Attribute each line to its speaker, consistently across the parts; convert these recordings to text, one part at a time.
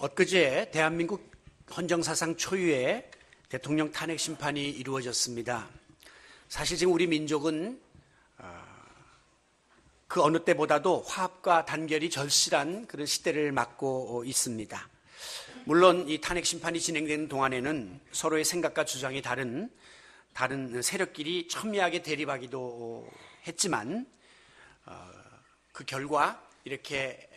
Speaker 1: 엊그제 대한민국 헌정사상 초유의 대통령 탄핵 심판이 이루어졌습니다. 사실 지금 우리 민족은 그 어느 때보다도 화합과 단결이 절실한 그런 시대를 맞고 있습니다. 물론 이 탄핵 심판이 진행되는 동안에는 서로의 생각과 주장이 다른 세력끼리 첨예하게 대립하기도 했지만 그 결과 이렇게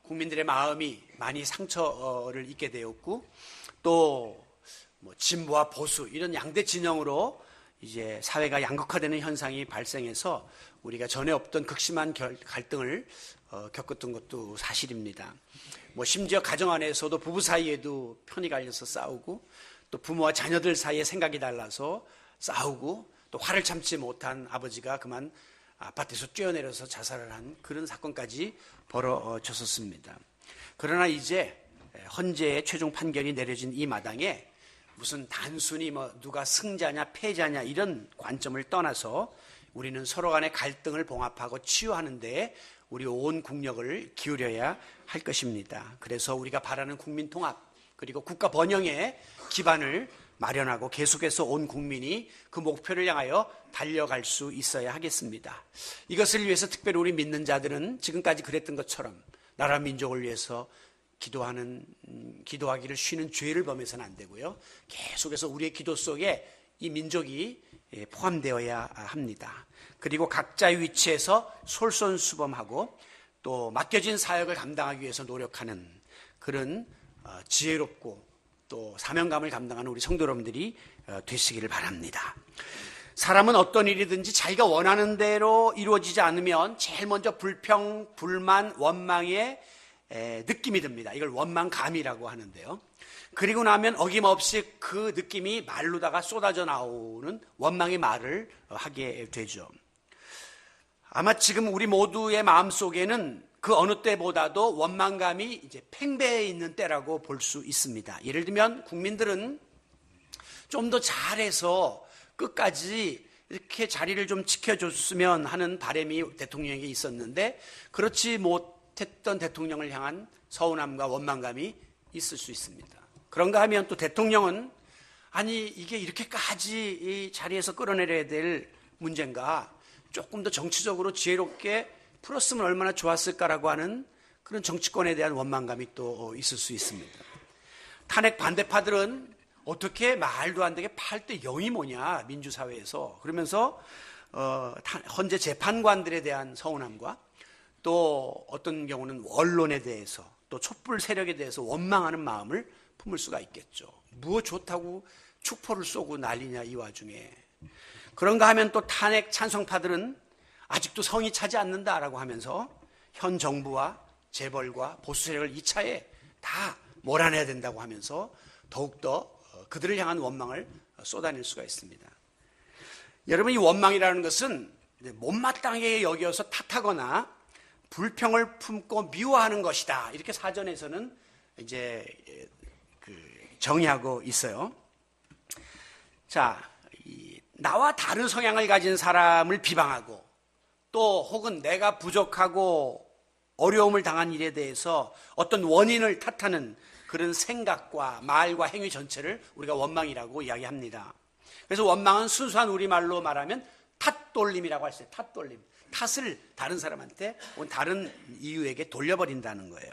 Speaker 1: 국민들의 마음이 많이 상처를 입게 되었고 또 진보와 보수 이런 양대 진영으로 이제 사회가 양극화되는 현상이 발생해서 우리가 전에 없던 극심한 갈등을 겪었던 것도 사실입니다. 심지어 가정 안에서도 부부 사이에도 편이 갈려서 싸우고 또 부모와 자녀들 사이에 생각이 달라서 싸우고 또 화를 참지 못한 아버지가 그만 아파트에서 뛰어내려서 자살을 한 그런 사건까지 벌어졌었습니다. 그러나 이제 헌재의 최종 판결이 내려진 이 마당에 무슨 단순히 누가 승자냐 패자냐 이런 관점을 떠나서 우리는 서로 간의 갈등을 봉합하고 치유하는 데 우리 온 국력을 기울여야 할 것입니다. 그래서 우리가 바라는 국민 통합 그리고 국가 번영의 기반을 마련하고 계속해서 온 국민이 그 목표를 향하여 달려갈 수 있어야 하겠습니다. 이것을 위해서 특별히 우리 믿는 자들은 지금까지 그랬던 것처럼 나라 민족을 위해서 기도하기를 쉬는 죄를 범해서는 안 되고요. 계속해서 우리의 기도 속에 이 민족이 포함되어야 합니다. 그리고 각자의 위치에서 솔선수범하고 또 맡겨진 사역을 감당하기 위해서 노력하는 그런 지혜롭고 또 사명감을 감당하는 우리 성도 여러분들이 되시기를 바랍니다. 사람은 어떤 일이든지 자기가 원하는 대로 이루어지지 않으면 제일 먼저 불평, 불만, 원망의 느낌이 듭니다. 이걸 원망감이라고 하는데요. 그리고 나면 어김없이 그 느낌이 말로다가 쏟아져 나오는 원망의 말을 하게 되죠. 아마 지금 우리 모두의 마음속에는 그 어느 때보다도 원망감이 이제 팽배해 있는 때라고 볼 수 있습니다. 예를 들면 국민들은 좀 더 잘해서 끝까지 이렇게 자리를 좀 지켜줬으면 하는 바람이 대통령에게 있었는데 그렇지 못했던 대통령을 향한 서운함과 원망감이 있을 수 있습니다. 그런가 하면 또 대통령은 아니 이게 이렇게까지 이 자리에서 끌어내려야 될 문제인가 조금 더 정치적으로 지혜롭게 풀었으면 얼마나 좋았을까라고 하는 그런 정치권에 대한 원망감이 또 있을 수 있습니다. 탄핵 반대파들은 어떻게 말도 안 되게 8대 0이 뭐냐 민주사회에서 그러면서 헌재 재판관들에 대한 서운함과 또 어떤 경우는 언론에 대해서 또 촛불 세력에 대해서 원망하는 마음을 품을 수가 있겠죠. 무엇 좋다고 축포를 쏘고 난리냐 이 와중에. 그런가 하면 또 탄핵 찬성파들은 아직도 성이 차지 않는다라고 하면서 현 정부와 재벌과 보수 세력을 2차에 다 몰아내야 된다고 하면서 더욱더 그들을 향한 원망을 쏟아낼 수가 있습니다. 여러분 이 원망이라는 것은 못마땅하게 여겨서 탓하거나 불평을 품고 미워하는 것이다. 이렇게 사전에서는 이제 정의하고 있어요. 자, 나와 다른 성향을 가진 사람을 비방하고 또 혹은 내가 부족하고 어려움을 당한 일에 대해서 어떤 원인을 탓하는 그런 생각과 말과 행위 전체를 우리가 원망이라고 이야기합니다. 그래서 원망은 순수한 우리말로 말하면 탓돌림이라고 할 수 있어요. 탓돌림. 탓을 다른 사람한테 혹은 다른 이유에게 돌려버린다는 거예요.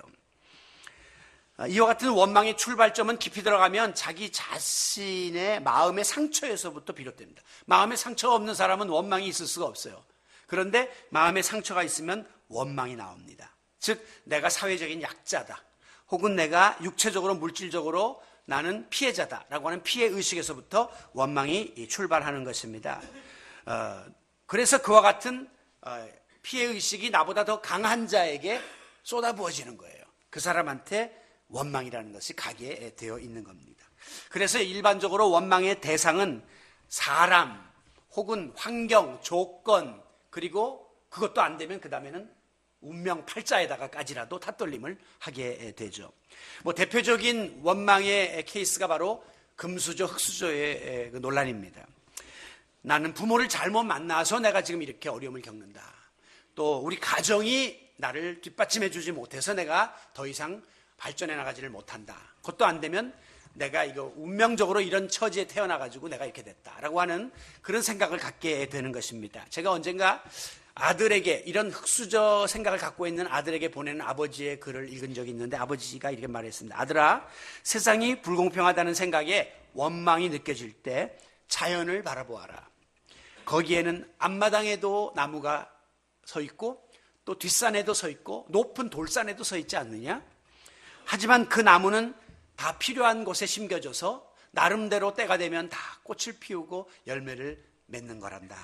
Speaker 1: 이와 같은 원망의 출발점은 깊이 들어가면 자기 자신의 마음의 상처에서부터 비롯됩니다. 마음의 상처가 없는 사람은 원망이 있을 수가 없어요. 그런데 마음의 상처가 있으면 원망이 나옵니다. 즉 내가 사회적인 약자다. 혹은 내가 육체적으로 물질적으로 나는 피해자다라고 하는 피해의식에서부터 원망이 출발하는 것입니다. 그래서 그와 같은 피해의식이 나보다 더 강한 자에게 쏟아부어지는 거예요. 그 사람한테 원망이라는 것이 가게 되어 있는 겁니다. 그래서 일반적으로 원망의 대상은 사람 혹은 환경, 조건 그리고 그것도 안 되면 그 다음에는 운명 팔자에다가까지라도 탓돌림을 하게 되죠. 대표적인 원망의 케이스가 바로 금수저, 흑수저의 논란입니다. 나는 부모를 잘못 만나서 내가 지금 이렇게 어려움을 겪는다. 또 우리 가정이 나를 뒷받침해 주지 못해서 내가 더 이상 발전해 나가지를 못한다. 그것도 안 되면 내가 이거 운명적으로 이런 처지에 태어나가지고 내가 이렇게 됐다라고 하는 그런 생각을 갖게 되는 것입니다. 제가 언젠가 아들에게 이런 흑수저 생각을 갖고 있는 아들에게 보내는 아버지의 글을 읽은 적이 있는데 아버지가 이렇게 말했습니다. 아들아, 세상이 불공평하다는 생각에 원망이 느껴질 때 자연을 바라보아라. 거기에는 앞마당에도 나무가 서 있고 또 뒷산에도 서 있고 높은 돌산에도 서 있지 않느냐? 하지만 그 나무는 다 필요한 곳에 심겨져서 나름대로 때가 되면 다 꽃을 피우고 열매를 맺는 거란다.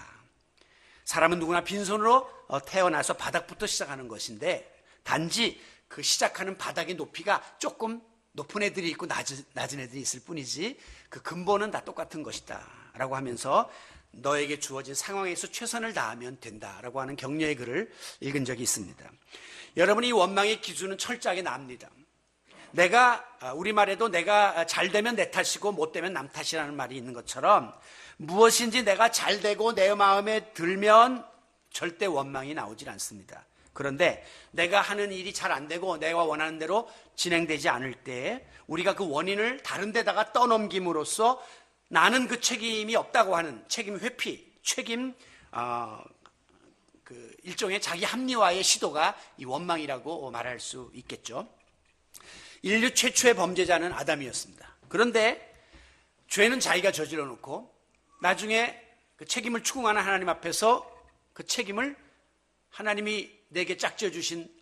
Speaker 1: 사람은 누구나 빈손으로 태어나서 바닥부터 시작하는 것인데 단지 그 시작하는 바닥의 높이가 조금 높은 애들이 있고 낮은 애들이 있을 뿐이지 그 근본은 다 똑같은 것이다 라고 하면서 너에게 주어진 상황에서 최선을 다하면 된다라고 하는 격려의 글을 읽은 적이 있습니다. 여러분, 이 원망의 기준은 철저하게 납니다. 우리말에도 내가 잘 되면 내 탓이고 못 되면 남 탓이라는 말이 있는 것처럼 무엇인지 내가 잘 되고 내 마음에 들면 절대 원망이 나오질 않습니다. 그런데 내가 하는 일이 잘 안 되고 내가 원하는 대로 진행되지 않을 때 우리가 그 원인을 다른 데다가 떠넘김으로써 나는 그 책임이 없다고 하는 책임 회피, 일종의 자기 합리화의 시도가 이 원망이라고 말할 수 있겠죠. 인류 최초의 범죄자는 아담이었습니다. 그런데 죄는 자기가 저질러 놓고 나중에 그 책임을 추궁하는 하나님 앞에서 그 책임을 하나님이 내게 짝지어 주신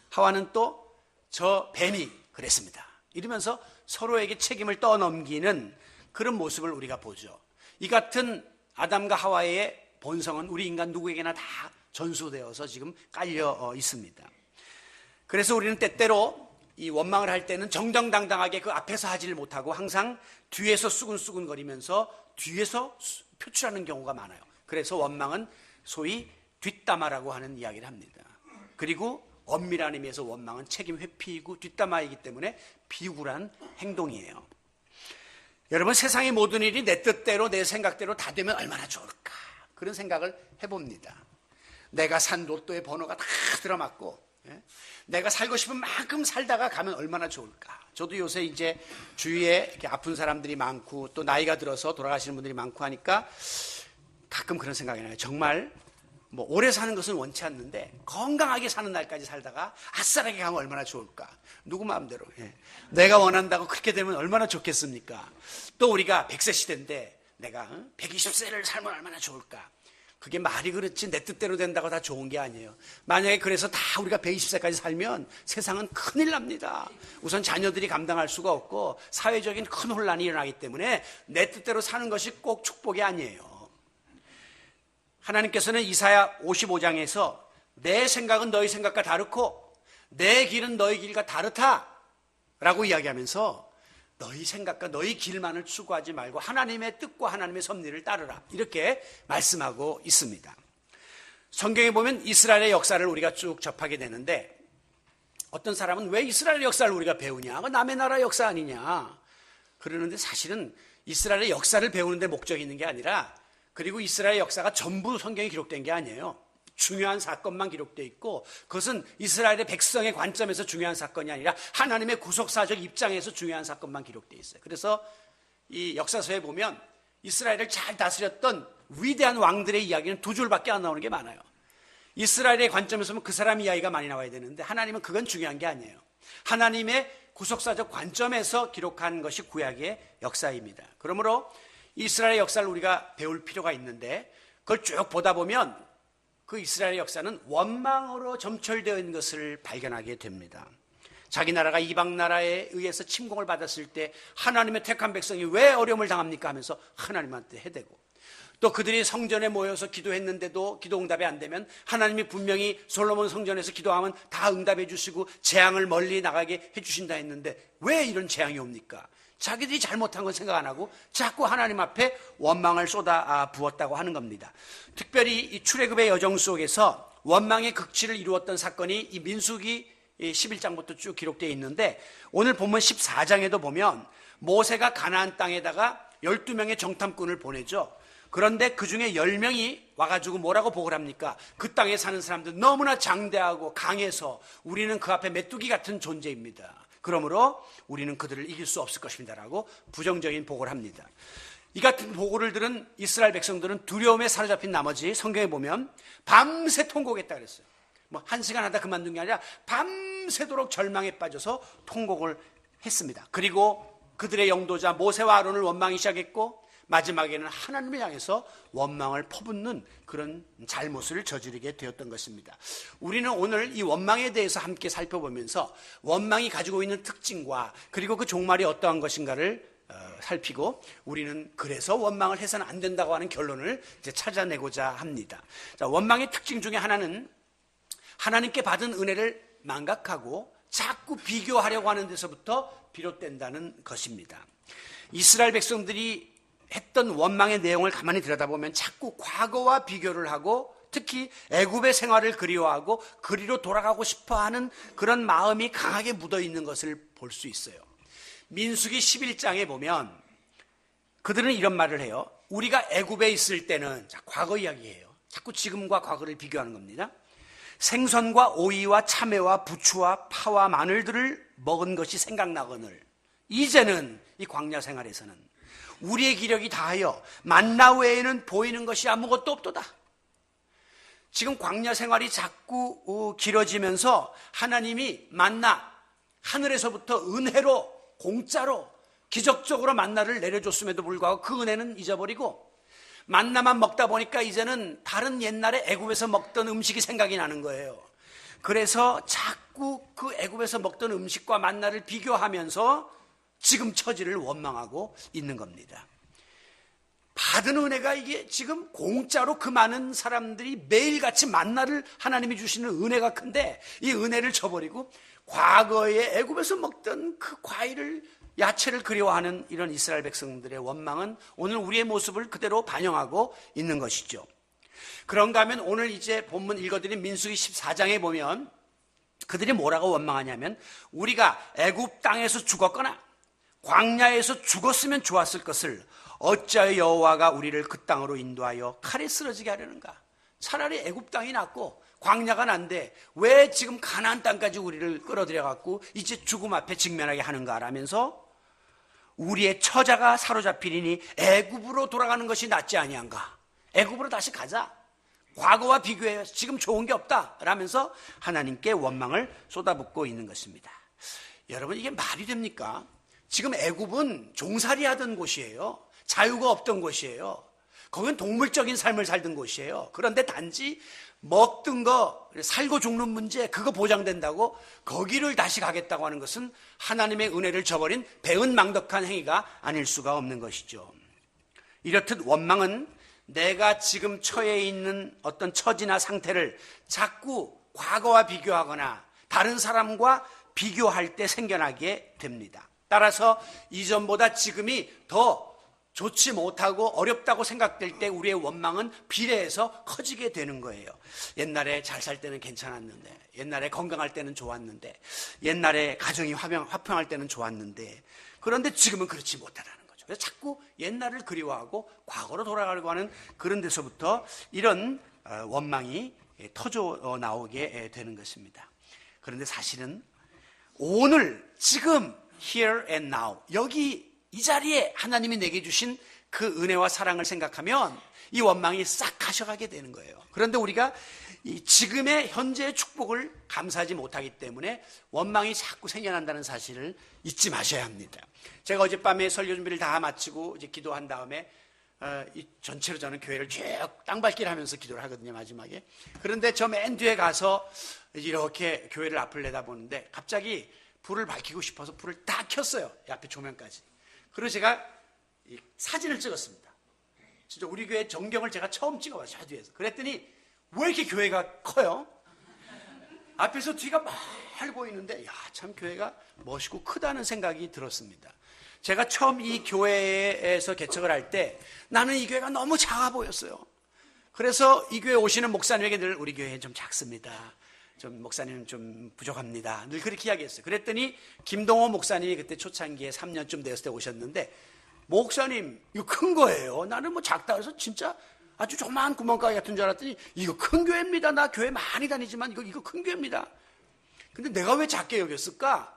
Speaker 1: 하와는 또 저 뱀이 그랬습니다. 이러면서 서로에게 책임을 떠넘기는 그런 모습을 우리가 보죠. 이 같은 아담과 하와의 본성은 우리 인간 누구에게나 다 전수되어서 지금 깔려 있습니다. 그래서 우리는 때때로 이 원망을 할 때는 정정당당하게 그 앞에서 하지를 못하고 항상 뒤에서 수근수근거리면서 뒤에서 표출하는 경우가 많아요. 그래서 원망은 소위 뒷담화라고 하는 이야기를 합니다. 그리고 엄밀한 의미에서 원망은 책임 회피이고 뒷담화이기 때문에 비굴한 행동이에요. 여러분, 세상의 모든 일이 내 뜻대로 내 생각대로 다 되면 얼마나 좋을까, 그런 생각을 해봅니다. 내가 산 로또의 번호가 다 들어맞고 내가 살고 싶은 만큼 살다가 가면 얼마나 좋을까. 저도 요새 이제 주위에 이렇게 아픈 사람들이 많고 또 나이가 들어서 돌아가시는 분들이 많고 하니까 가끔 그런 생각이 나요. 정말 오래 사는 것은 원치 않는데 건강하게 사는 날까지 살다가 아싸라게 가면 얼마나 좋을까. 누구 마음대로 내가 원한다고 그렇게 되면 얼마나 좋겠습니까. 또 우리가 100세 시대인데 내가 120세를 살면 얼마나 좋을까. 그게 말이 그렇지 내 뜻대로 된다고 다 좋은 게 아니에요. 만약에 그래서 다 우리가 120세까지 살면 세상은 큰일 납니다. 우선 자녀들이 감당할 수가 없고 사회적인 큰 혼란이 일어나기 때문에 내 뜻대로 사는 것이 꼭 축복이 아니에요. 하나님께서는 이사야 55장에서 내 생각은 너희 생각과 다르고 내 길은 너희 길과 다르다 라고 이야기하면서 너희 생각과 너희 길만을 추구하지 말고 하나님의 뜻과 하나님의 섭리를 따르라, 이렇게 말씀하고 있습니다. 성경에 보면 이스라엘의 역사를 우리가 쭉 접하게 되는데 어떤 사람은 왜 이스라엘 역사를 우리가 배우냐, 남의 나라 역사 아니냐 그러는데 사실은 이스라엘의 역사를 배우는 데 목적이 있는 게 아니라, 그리고 이스라엘 역사가 전부 성경에 기록된 게 아니에요. 중요한 사건만 기록되어 있고 그것은 이스라엘의 백성의 관점에서 중요한 사건이 아니라 하나님의 구속사적 입장에서 중요한 사건만 기록되어 있어요. 그래서 이 역사서에 보면 이스라엘을 잘 다스렸던 위대한 왕들의 이야기는 두 줄밖에 안 나오는 게 많아요. 이스라엘의 관점에서 보면 그 사람 이야기가 많이 나와야 되는데 하나님은 그건 중요한 게 아니에요. 하나님의 구속사적 관점에서 기록한 것이 구약의 역사입니다. 그러므로 이스라엘의 역사를 우리가 배울 필요가 있는데 그걸 쭉 보다 보면 그 이스라엘의 역사는 원망으로 점철되어 있는 것을 발견하게 됩니다. 자기 나라가 이방 나라에 의해서 침공을 받았을 때 하나님의 택한 백성이 왜 어려움을 당합니까 하면서 하나님한테 해대고, 또 그들이 성전에 모여서 기도했는데도 기도 응답이 안 되면 하나님이 분명히 솔로몬 성전에서 기도하면 다 응답해 주시고 재앙을 멀리 나가게 해 주신다 했는데 왜 이런 재앙이 옵니까? 자기들이 잘못한 건 생각 안 하고 자꾸 하나님 앞에 원망을 쏟아 부었다고 하는 겁니다. 특별히 이 출애굽의 여정 속에서 원망의 극치를 이루었던 사건이 이 민수기 11장부터 쭉 기록되어 있는데 오늘 본문 14장에도 보면 모세가 가나안 땅에다가 12명의 정탐꾼을 보내죠. 그런데 그 중에 10명이 와가지고 뭐라고 보고를 합니까? 그 땅에 사는 사람들 너무나 장대하고 강해서 우리는 그 앞에 메뚜기 같은 존재입니다. 그러므로 우리는 그들을 이길 수 없을 것입니다라고 부정적인 보고를 합니다. 이 같은 보고를 들은 이스라엘 백성들은 두려움에 사로잡힌 나머지 성경에 보면 밤새 통곡했다 그랬어요. 뭐 1시간 하다 그만둔 게 아니라 밤새도록 절망에 빠져서 통곡을 했습니다. 그리고 그들의 영도자 모세와 아론을 원망이 시작했고 마지막에는 하나님을 향해서 원망을 퍼붓는 그런 잘못을 저지르게 되었던 것입니다. 우리는 오늘 이 원망에 대해서 함께 살펴보면서 원망이 가지고 있는 특징과 그리고 그 종말이 어떠한 것인가를 살피고 우리는 그래서 원망을 해서는 안 된다고 하는 결론을 이제 찾아내고자 합니다. 자, 원망의 특징 중에 하나는 하나님께 받은 은혜를 망각하고 자꾸 비교하려고 하는 데서부터 비롯된다는 것입니다. 이스라엘 백성들이 했던 원망의 내용을 가만히 들여다보면 자꾸 과거와 비교를 하고 특히 애굽의 생활을 그리워하고 그리로 돌아가고 싶어하는 그런 마음이 강하게 묻어있는 것을 볼 수 있어요. 민수기 11장에 보면 그들은 이런 말을 해요. 우리가 애굽에 있을 때는, 자, 과거 이야기예요. 자꾸 지금과 과거를 비교하는 겁니다. 생선과 오이와 참외와 부추와 파와 마늘들을 먹은 것이 생각나거늘 이제는 이 광야 생활에서는 우리의 기력이 다하여 만나 외에는 보이는 것이 아무것도 없도다. 지금 광야 생활이 자꾸 길어지면서 하나님이 만나 하늘에서부터 은혜로 공짜로 기적적으로 만나를 내려줬음에도 불구하고 그 은혜는 잊어버리고 만나만 먹다 보니까 이제는 다른 옛날에 애굽에서 먹던 음식이 생각이 나는 거예요. 그래서 자꾸 그 애굽에서 먹던 음식과 만나를 비교하면서 지금 처지를 원망하고 있는 겁니다. 받은 은혜가 이게 지금 공짜로 그 많은 사람들이 매일같이 만나를 하나님이 주시는 은혜가 큰데 이 은혜를 저버리고 과거에 애굽에서 먹던 그 과일을 야채를 그리워하는 이런 이스라엘 백성들의 원망은 오늘 우리의 모습을 그대로 반영하고 있는 것이죠. 그런가 하면 오늘 이제 본문 읽어드린 민수기 14장에 보면 그들이 뭐라고 원망하냐면 우리가 애굽 땅에서 죽었거나 광야에서 죽었으면 좋았을 것을 어찌하여 여호와가 우리를 그 땅으로 인도하여 칼에 쓰러지게 하려는가. 차라리 애굽 땅이 낫고 광야가 난데 왜 지금 가나안 땅까지 우리를 끌어들여갖고 이제 죽음 앞에 직면하게 하는가 라면서 우리의 처자가 사로잡히리니 애굽으로 돌아가는 것이 낫지 아니한가. 애굽으로 다시 가자. 과거와 비교해 지금 좋은 게 없다 라면서 하나님께 원망을 쏟아붓고 있는 것입니다. 여러분 이게 말이 됩니까? 지금 애굽은 종살이 하던 곳이에요. 자유가 없던 곳이에요. 거긴 동물적인 삶을 살던 곳이에요. 그런데 단지 먹던 거 살고 죽는 문제 그거 보장된다고 거기를 다시 가겠다고 하는 것은 하나님의 은혜를 저버린 배은망덕한 행위가 아닐 수가 없는 것이죠. 이렇듯 원망은 내가 지금 처해 있는 어떤 처지나 상태를 자꾸 과거와 비교하거나 다른 사람과 비교할 때 생겨나게 됩니다. 따라서 이전보다 지금이 더 좋지 못하고 어렵다고 생각될 때 우리의 원망은 비례해서 커지게 되는 거예요. 옛날에 잘 살 때는 괜찮았는데, 옛날에 건강할 때는 좋았는데, 옛날에 가정이 화평할 때는 좋았는데, 그런데 지금은 그렇지 못하다는 거죠. 그래서 자꾸 옛날을 그리워하고 과거로 돌아가려고 하는 그런 데서부터 이런 원망이 터져 나오게 되는 것입니다. 그런데 사실은 오늘 지금 here and now 여기 이 자리에 하나님이 내게 주신 그 은혜와 사랑을 생각하면 이 원망이 싹 가셔가게 되는 거예요. 그런데 우리가 이 지금의 현재의 축복을 감사하지 못하기 때문에 원망이 자꾸 생겨난다는 사실을 잊지 마셔야 합니다. 제가 어젯밤에 설교 준비를 다 마치고 이제 기도한 다음에 이 전체로 저는 교회를 쭉 땅밟기를 하면서 기도를 하거든요, 마지막에. 그런데 저 맨 뒤에 가서 이렇게 교회를 앞을 내다보는데 갑자기 불을 밝히고 싶어서 불을 다 켰어요. 이 앞에 조명까지. 그리고 제가 이 사진을 찍었습니다. 진짜 우리 교회 전경을 제가 처음 찍어봤어요. 저 뒤에서. 그랬더니 왜 이렇게 교회가 커요? 앞에서 뒤가 말 보이는데 야, 참 교회가 멋있고 크다는 생각이 들었습니다. 제가 처음 이 교회에서 개척을 할 때 나는 이 교회가 너무 작아 보였어요. 그래서 이 교회 오시는 목사님에게 늘 우리 교회는 좀 작습니다. 좀 목사님은 좀 부족합니다. 늘 그렇게 이야기했어요. 그랬더니 김동호 목사님이 그때 초창기에 3년쯤 되었을 때 오셨는데 목사님, 이거 큰 거예요. 나는 뭐 작다 해서 진짜 아주 조그마한 구멍가게 같은 줄 알았더니 이거 큰 교회입니다. 나 교회 많이 다니지만 이거 큰 교회입니다. 근데 내가 왜 작게 여겼을까?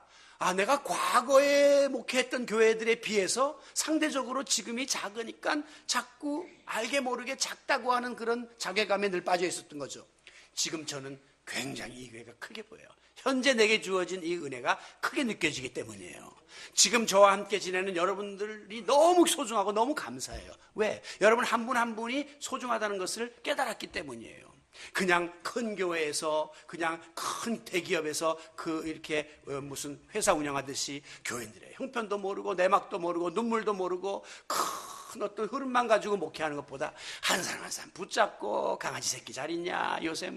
Speaker 1: 내가 과거에 목회했던 교회들에 비해서 상대적으로 지금이 작으니까 자꾸 알게 모르게 작다고 하는 그런 자괴감에 늘 빠져 있었던 거죠. 지금 저는 굉장히 이 교회가 크게 보여요. 현재 내게 주어진 이 은혜가 크게 느껴지기 때문이에요. 지금 저와 함께 지내는 여러분들이 너무 소중하고 너무 감사해요. 왜? 여러분 한 분 한 분이 소중하다는 것을 깨달았기 때문이에요. 그냥 큰 교회에서, 그냥 큰 대기업에서 이렇게 무슨 회사 운영하듯이 교인들의 형편도 모르고 내막도 모르고 눈물도 모르고 큰 어떤 흐름만 가지고 목회하는 것보다 한 사람 한 사람 붙잡고 강아지 새끼 잘 있냐, 요새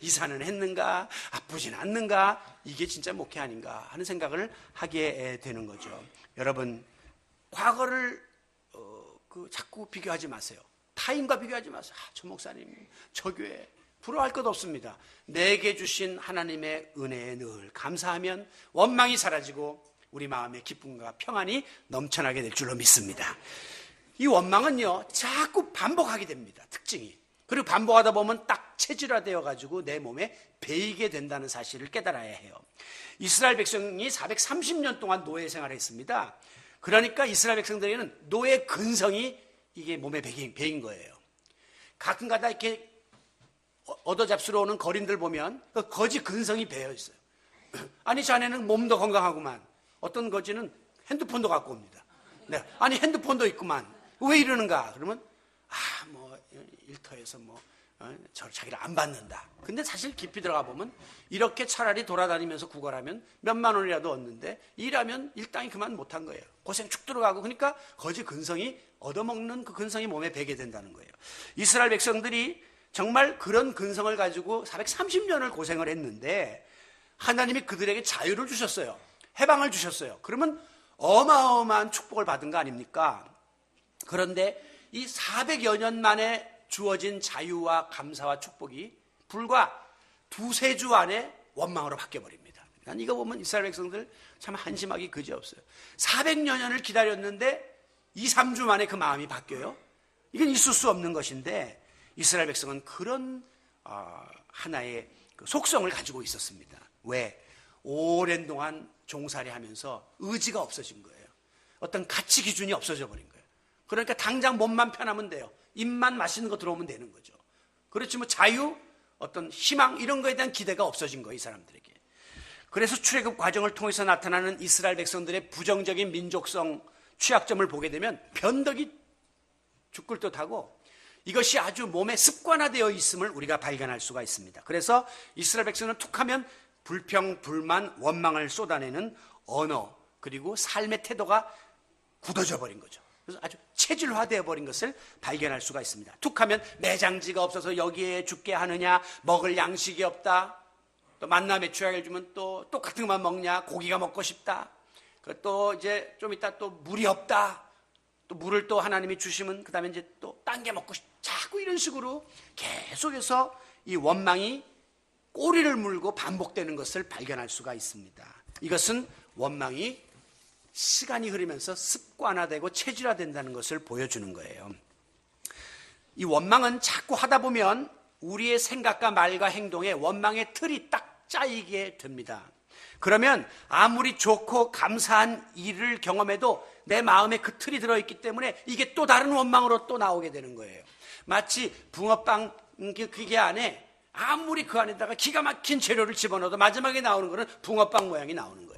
Speaker 1: 이사는 했는가, 아프진 않는가, 이게 진짜 목회 아닌가 하는 생각을 하게 되는 거죠. 여러분, 과거를 자꾸 비교하지 마세요. 타인과 비교하지 마세요. 저 목사님, 저 교회 부러워할 것 없습니다. 내게 주신 하나님의 은혜에 늘 감사하면 원망이 사라지고 우리 마음의 기쁨과 평안이 넘쳐나게 될 줄로 믿습니다. 이 원망은요, 자꾸 반복하게 됩니다. 특징이. 그리고 반복하다 보면 딱 체질화되어 가지고 내 몸에 배이게 된다는 사실을 깨달아야 해요. 이스라엘 백성이 430년 동안 노예 생활을 했습니다. 그러니까 이스라엘 백성들에게는 노예 근성이 이게 몸에 배인 거예요. 가끔가다 이렇게 얻어잡수러 오는 거린들 보면 그 거지 근성이 배어 있어요. 아니 자네는 몸도 건강하구만. 어떤 거지는 핸드폰도 갖고 옵니다. 네. 아니 핸드폰도 있구만. 왜 이러는가? 그러면 일터에서 자기를 안 받는다. 근데 사실 깊이 들어가 보면 이렇게 차라리 돌아다니면서 구걸하면 몇만 원이라도 얻는데 일하면 일당이 그만 못한 거예요. 고생 축 들어가고. 그러니까 거지 근성이 얻어먹는 그 근성이 몸에 배게 된다는 거예요. 이스라엘 백성들이 정말 그런 근성을 가지고 430년을 고생을 했는데 하나님이 그들에게 자유를 주셨어요. 해방을 주셨어요. 그러면 어마어마한 축복을 받은 거 아닙니까? 그런데 이 400여 년 만에 주어진 자유와 감사와 축복이 불과 두세 주 안에 원망으로 바뀌어버립니다. 난 이거 보면 이스라엘 백성들 참 한심하기 그지없어요. 400여 년을 기다렸는데 2, 3주 만에 그 마음이 바뀌어요. 이건 있을 수 없는 것인데 이스라엘 백성은 그런 하나의 속성을 가지고 있었습니다. 왜? 오랜 동안 종살이 하면서 의지가 없어진 거예요. 어떤 가치 기준이 없어져 버린 거예요. 그러니까 당장 몸만 편하면 돼요. 입만 맛있는 거 들어오면 되는 거죠. 그렇지 자유, 어떤 희망 이런 거에 대한 기대가 없어진 거예요. 이 사람들에게. 그래서 출애굽 과정을 통해서 나타나는 이스라엘 백성들의 부정적인 민족성 취약점을 보게 되면 변덕이 죽을 듯하고 이것이 아주 몸에 습관화되어 있음을 우리가 발견할 수가 있습니다. 그래서 이스라엘 백성은 툭하면 불평, 불만, 원망을 쏟아내는 언어 그리고 삶의 태도가 굳어져 버린 거죠. 그래서 아주 체질화되어 버린 것을 발견할 수가 있습니다. 툭하면 매장지가 없어서 여기에 죽게 하느냐, 먹을 양식이 없다, 또 만남의 취약을 주면 또 똑같은 것만 먹냐, 고기가 먹고 싶다, 또 이제 좀 이따 또 물이 없다, 또 물을 또 하나님이 주시면 그 다음에 이제 또 딴 게 먹고 싶다, 자꾸 이런 식으로 계속해서 이 원망이 꼬리를 물고 반복되는 것을 발견할 수가 있습니다. 이것은 원망이 시간이 흐르면서 습관화되고 체질화된다는 것을 보여주는 거예요. 이 원망은 자꾸 하다 보면 우리의 생각과 말과 행동에 원망의 틀이 딱 짜이게 됩니다. 그러면 아무리 좋고 감사한 일을 경험해도 내 마음에 그 틀이 들어있기 때문에 이게 또 다른 원망으로 또 나오게 되는 거예요. 마치 붕어빵 그게 안에 아무리 그 안에다가 기가 막힌 재료를 집어넣어도 마지막에 나오는 거는 붕어빵 모양이 나오는 거예요.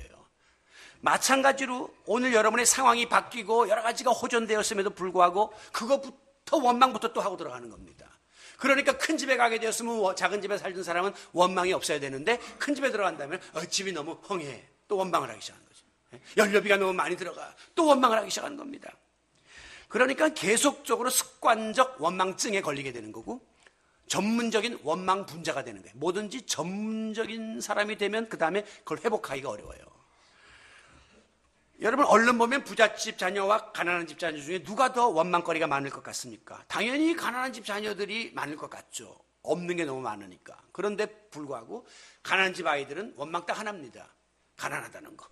Speaker 1: 마찬가지로 오늘 여러분의 상황이 바뀌고 여러 가지가 호전되었음에도 불구하고 그것부터 원망부터 또 하고 들어가는 겁니다. 그러니까 큰 집에 가게 되었으면 작은 집에 살던 사람은 원망이 없어야 되는데 큰 집에 들어간다면 집이 너무 헝해, 또 원망을 하기 시작하는 거죠. 연료비가 너무 많이 들어가, 또 원망을 하기 시작하는 겁니다. 그러니까 계속적으로 습관적 원망증에 걸리게 되는 거고 전문적인 원망 분자가 되는 거예요. 뭐든지 전문적인 사람이 되면 그 다음에 그걸 회복하기가 어려워요. 여러분 얼른 보면 부잣집 자녀와 가난한 집 자녀 중에 누가 더 원망거리가 많을 것 같습니까? 당연히 가난한 집 자녀들이 많을 것 같죠. 없는 게 너무 많으니까. 그런데 불구하고 가난한 집 아이들은 원망 딱 하나입니다. 가난하다는 거,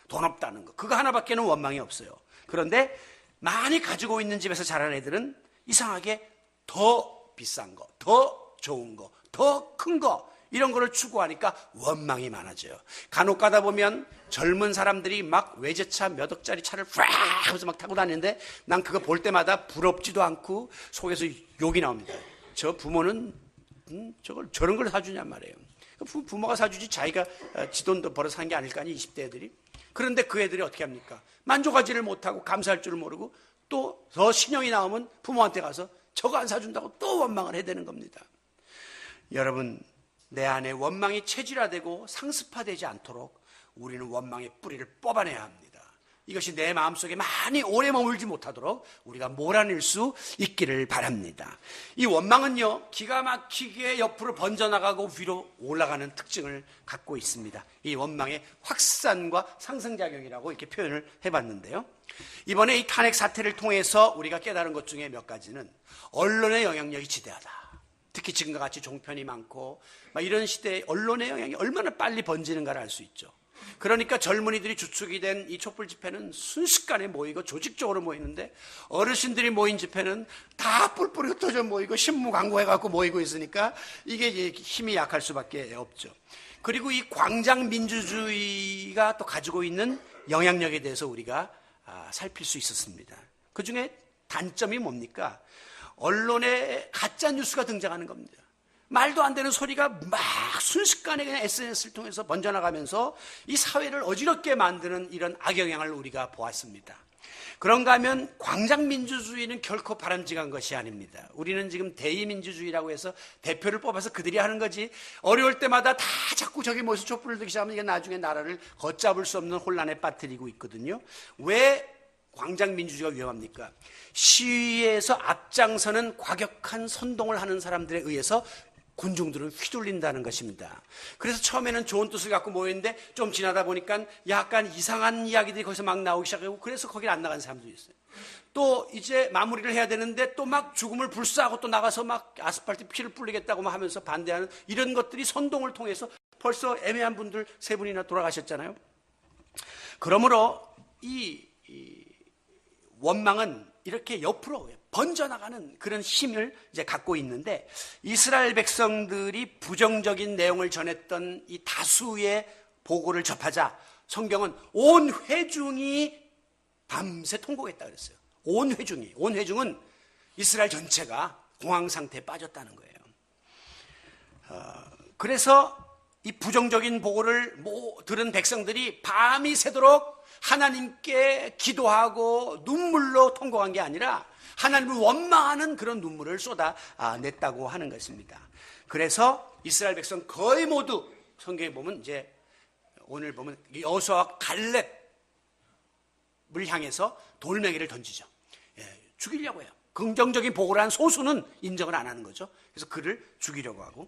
Speaker 1: 돈 없다는 거, 그거 하나밖에는 원망이 없어요. 그런데 많이 가지고 있는 집에서 자란 애들은 이상하게 더 비싼 거, 더 좋은 거, 더 큰 거, 이런 거를 추구하니까 원망이 많아져요. 간혹 가다 보면 젊은 사람들이 막 외제차 몇 억짜리 차를 팍 하면서 막 타고 다니는데 난 그거 볼 때마다 부럽지도 않고 속에서 욕이 나옵니다. 저 부모는 저런 걸 사주냔 말이에요. 부모가 사주지 자기가 지 돈도 벌어서 산 게 아닐 거 아니에요, 20대 애들이. 그런데 그 애들이 어떻게 합니까? 만족하지를 못하고 감사할 줄을 모르고 또 더 신용이 나오면 부모한테 가서 저거 안 사준다고 또 원망을 해야 되는 겁니다. 여러분, 내 안에 원망이 체질화되고 상습화되지 않도록 우리는 원망의 뿌리를 뽑아내야 합니다. 이것이 내 마음속에 많이 오래 머물지 못하도록 우리가 몰아낼 수 있기를 바랍니다. 이 원망은요, 기가 막히게 옆으로 번져나가고 위로 올라가는 특징을 갖고 있습니다. 이 원망의 확산과 상승작용이라고 이렇게 표현을 해봤는데요. 이번에 이 탄핵 사태를 통해서 우리가 깨달은 것 중에 몇 가지는 언론의 영향력이 지대하다. 특히 지금과 같이 종편이 많고 이런 시대에 언론의 영향이 얼마나 빨리 번지는가를 알 수 있죠. 그러니까 젊은이들이 주축이 된 이 촛불 집회는 순식간에 모이고 조직적으로 모이는데, 어르신들이 모인 집회는 다 뿔뿔이 흩어져 모이고 신문 광고해갖고 모이고 있으니까 이게 힘이 약할 수밖에 없죠. 그리고 이 광장 민주주의가 또 가지고 있는 영향력에 대해서 우리가 살필 수 있었습니다. 그 중에 단점이 뭡니까? 언론에 가짜 뉴스가 등장하는 겁니다. 말도 안 되는 소리가 막 순식간에 그냥 SNS를 통해서 번져나가면서 이 사회를 어지럽게 만드는 이런 악영향을 우리가 보았습니다. 그런가 하면 광장민주주의는 결코 바람직한 것이 아닙니다. 우리는 지금 대의민주주의라고 해서 대표를 뽑아서 그들이 하는 거지, 어려울 때마다 다 자꾸 저기 모여서 촛불을 들기 시작하면 이게 나중에 나라를 걷잡을 수 없는 혼란에 빠뜨리고 있거든요. 왜 광장민주주의가 위험합니까? 시위에서 앞장서는 과격한 선동을 하는 사람들에 의해서 군중들은 휘둘린다는 것입니다. 그래서 처음에는 좋은 뜻을 갖고 모였는데 좀 지나다 보니까 약간 이상한 이야기들이 거기서 막 나오기 시작하고, 그래서 거길 안 나간 사람도 있어요. 또 이제 마무리를 해야 되는데 또 막 죽음을 불사하고 또 나가서 막 아스팔트 피를 뿌리겠다고 막 하면서 반대하는 이런 것들이 선동을 통해서 벌써 애매한 분들 3분이나 돌아가셨잖아요. 그러므로 이 원망은 이렇게 옆으로 번져나가는 그런 힘을 이제 갖고 있는데, 이스라엘 백성들이 부정적인 내용을 전했던 이 다수의 보고를 접하자 성경은 온 회중이 밤새 통곡했다 그랬어요. 온 회중은 이스라엘 전체가 공황 상태에 빠졌다는 거예요. 그래서 이 부정적인 보고를 들은 백성들이 밤이 새도록 하나님께 기도하고 눈물로 통곡한 게 아니라 하나님을 원망하는 그런 눈물을 쏟아냈다고 하는 것입니다. 그래서 이스라엘 백성 거의 모두 성경에 보면 이제 오늘 보면 여호수아와 갈렙을 향해서 돌멩이를 던지죠. 죽이려고 해요. 긍정적인 보고를 한 소수는 인정을 안 하는 거죠. 그래서 그를 죽이려고 하고,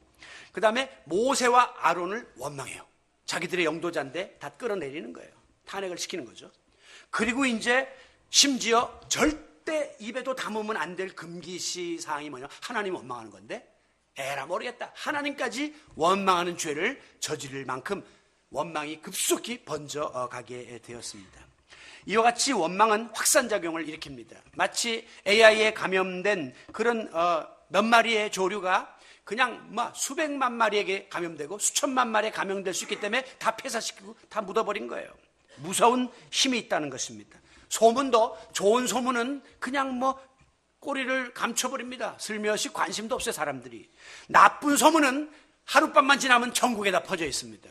Speaker 1: 그 다음에 모세와 아론을 원망해요. 자기들의 영도자인데 다 끌어내리는 거예요. 탄핵을 시키는 거죠. 그리고 이제 심지어 절대 입에도 담으면 안 될 금기시 사항이 뭐냐, 하나님 원망하는 건데 에라 모르겠다, 하나님까지 원망하는 죄를 저지를 만큼 원망이 급속히 번져가게 되었습니다. 이와 같이 원망은 확산작용을 일으킵니다. 마치 AI에 감염된 그런 몇 마리의 조류가 그냥 수백만 마리에게 감염되고 수천만 마리에 감염될 수 있기 때문에 다 폐사시키고 다 묻어버린 거예요. 무서운 힘이 있다는 것입니다. 소문도, 좋은 소문은 그냥 꼬리를 감춰버립니다. 슬며시 관심도 없어요, 사람들이. 나쁜 소문은 하룻밤만 지나면 전국에 다 퍼져 있습니다.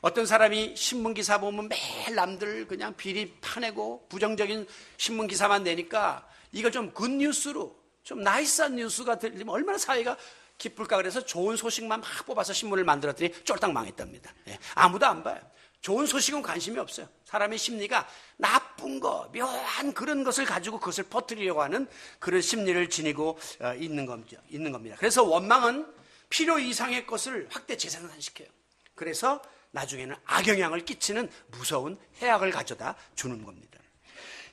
Speaker 1: 어떤 사람이 신문기사 보면 매일 남들 그냥 비리 파내고 부정적인 신문기사만 내니까 이걸 좀 굿뉴스로, 좀 나이스한 뉴스가 들리면 얼마나 사회가 기쁠까. 그래서 좋은 소식만 막 뽑아서 신문을 만들었더니 쫄딱 망했답니다. 아무도 안 봐요. 좋은 소식은 관심이 없어요. 사람의 심리가 나쁜 거, 묘한 그런 것을 가지고 그것을 퍼뜨리려고 하는 그런 심리를 지니고 있는 겁니다. 그래서 원망은 필요 이상의 것을 확대 재생산시켜요. 그래서 나중에는 악영향을 끼치는 무서운 해악을 가져다 주는 겁니다.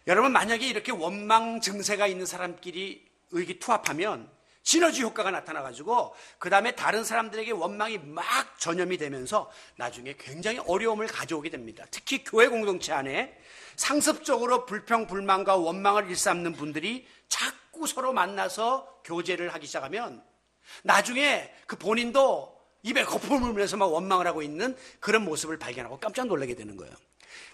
Speaker 1: 여러분, 만약에 이렇게 원망 증세가 있는 사람끼리 의기투합하면 시너지 효과가 나타나가지고 그 다음에 다른 사람들에게 원망이 막 전염이 되면서 나중에 굉장히 어려움을 가져오게 됩니다. 특히 교회 공동체 안에 상습적으로 불평, 불만과 원망을 일삼는 분들이 자꾸 서로 만나서 교제를 하기 시작하면 나중에 그 본인도 입에 거품을 물면서 막 원망을 하고 있는 그런 모습을 발견하고 깜짝 놀라게 되는 거예요.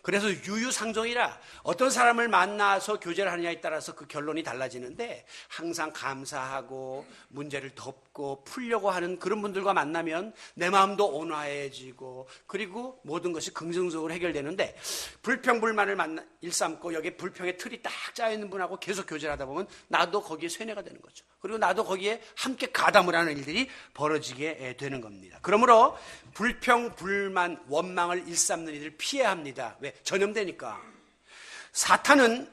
Speaker 1: 그래서 유유상종이라 어떤 사람을 만나서 교제를 하느냐에 따라서 그 결론이 달라지는데 항상 감사하고 문제를 덮고 풀려고 하는 그런 분들과 만나면 내 마음도 온화해지고 그리고 모든 것이 긍정적으로 해결되는데 불평불만을 일삼고 여기에 불평의 틀이 딱 짜여있는 분하고 계속 교제를 하다 보면 나도 거기에 쇠뇌가 되는 거죠. 그리고 나도 거기에 함께 가담을 하는 일들이 벌어지게 되는 겁니다. 그러므로 불평, 불만, 원망을 일삼는 일을 피해야 합니다. 왜? 전염되니까. 사탄은